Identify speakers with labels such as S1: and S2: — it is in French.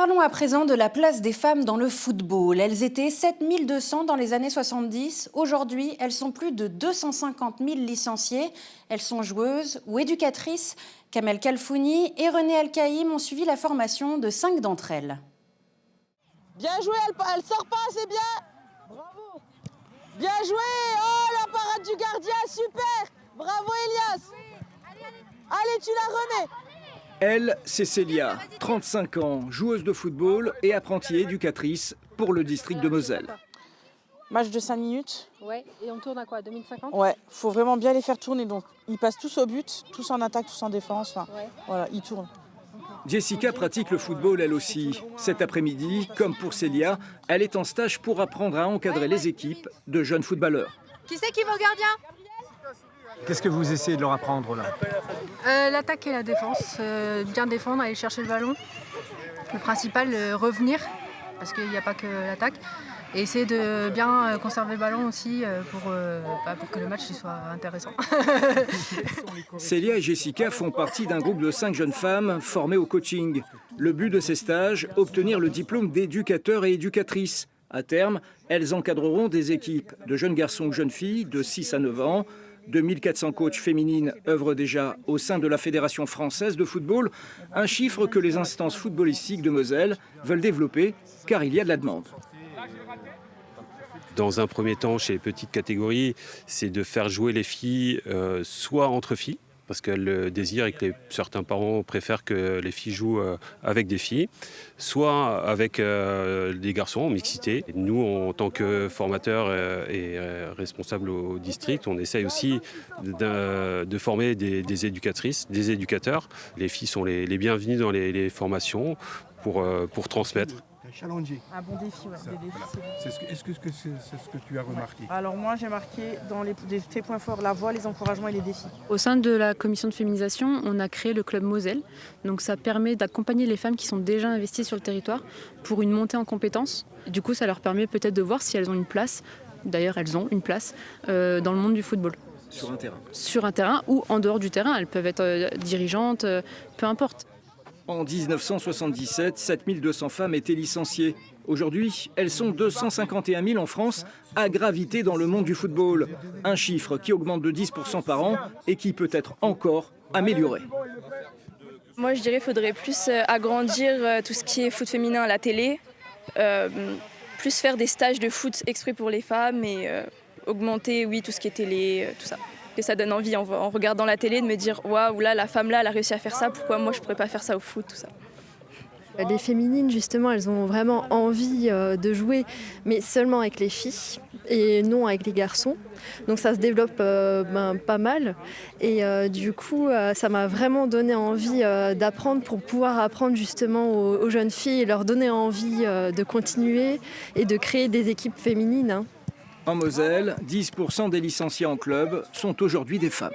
S1: Parlons à présent de la place des femmes dans le football. Elles étaient 7200 dans les années 70. Aujourd'hui, elles sont plus de 250 000 licenciées. Elles sont joueuses ou éducatrices. Kamel Kalfouni et René Alcaïm ont suivi la formation de 5 d'entre elles.
S2: Bien joué, elle sort pas, c'est bien. Bravo. Bien joué. Oh, la parade du gardien, super. Bravo Elias. Allez, tu la remets.
S3: Elle, c'est Célia, 35 ans, joueuse de football et apprentie éducatrice pour le district de Moselle.
S2: Match de 5 minutes.
S4: Ouais, et on tourne à quoi, 2050?
S2: Ouais, faut vraiment bien les faire tourner. Donc, ils passent tous au but, tous en attaque, tous en défense. Enfin, ouais. Voilà, ils tournent.
S3: Jessica pratique le football elle aussi. Cet après-midi, comme pour Célia, elle est en stage pour apprendre à encadrer les équipes de jeunes footballeurs.
S4: Qui c'est qui va au gardien?
S5: Qu'est-ce que vous essayez de leur apprendre là?
S4: L'attaque et la défense, bien défendre, aller chercher le ballon. Le principal, revenir, parce qu'il n'y a pas que l'attaque. Et essayer de bien conserver le ballon aussi pour que le match soit intéressant.
S3: Célia et Jessica font partie d'un groupe de 5 jeunes femmes formées au coaching. Le but de ces stages, obtenir le diplôme d'éducateur et éducatrice. À terme, elles encadreront des équipes de jeunes garçons ou jeunes filles de 6 à 9 ans. 2400 coachs féminines œuvrent déjà au sein de la Fédération française de football, un chiffre que les instances footballistiques de Moselle veulent développer car il y a de la demande.
S6: Dans un premier temps, chez les petites catégories, c'est de faire jouer les filles soit entre filles, parce qu'elles désirent et que certains parents préfèrent que les filles jouent avec des filles, soit avec des garçons en mixité. Nous, en tant que formateurs et responsables au district, on essaye aussi de former des éducatrices, des éducateurs. Les filles sont les bienvenues dans les formations pour transmettre.
S5: Challenger.
S2: Un bon défi, ouais. Des défis,
S5: Est-ce que c'est ce que tu as remarqué?
S2: Alors moi, j'ai marqué dans tes points forts la voix, les encouragements et les défis.
S4: Au sein de la commission de féminisation, on a créé le club Moselle. Donc ça permet d'accompagner les femmes qui sont déjà investies sur le territoire pour une montée en compétences. Du coup, ça leur permet peut-être de voir si elles ont une place, d'ailleurs elles ont une place, dans le monde du football.
S3: Sur un terrain.
S4: Sur un terrain ou en dehors du terrain. Elles peuvent être dirigeantes, peu importe.
S3: En 1977, 7200 femmes étaient licenciées. Aujourd'hui, elles sont 251 000 en France à graviter dans le monde du football. Un chiffre qui augmente de 10% par an et qui peut être encore amélioré.
S7: Moi, je dirais qu'il faudrait plus agrandir tout ce qui est foot féminin à la télé, plus faire des stages de foot exprès pour les femmes et augmenter, oui, tout ce qui est télé, tout ça. Que ça donne envie en regardant la télé de me dire waouh, là, la femme là, elle a réussi à faire ça, pourquoi moi je pourrais pas faire ça au foot, tout ça.
S8: Les féminines, justement, elles ont vraiment envie de jouer, mais seulement avec les filles et non avec les garçons. Donc ça se développe pas mal. Et du coup, ça m'a vraiment donné envie d'apprendre pour pouvoir apprendre justement aux jeunes filles et leur donner envie de continuer et de créer des équipes féminines.
S3: En Moselle, 10% des licenciés en club sont aujourd'hui des femmes.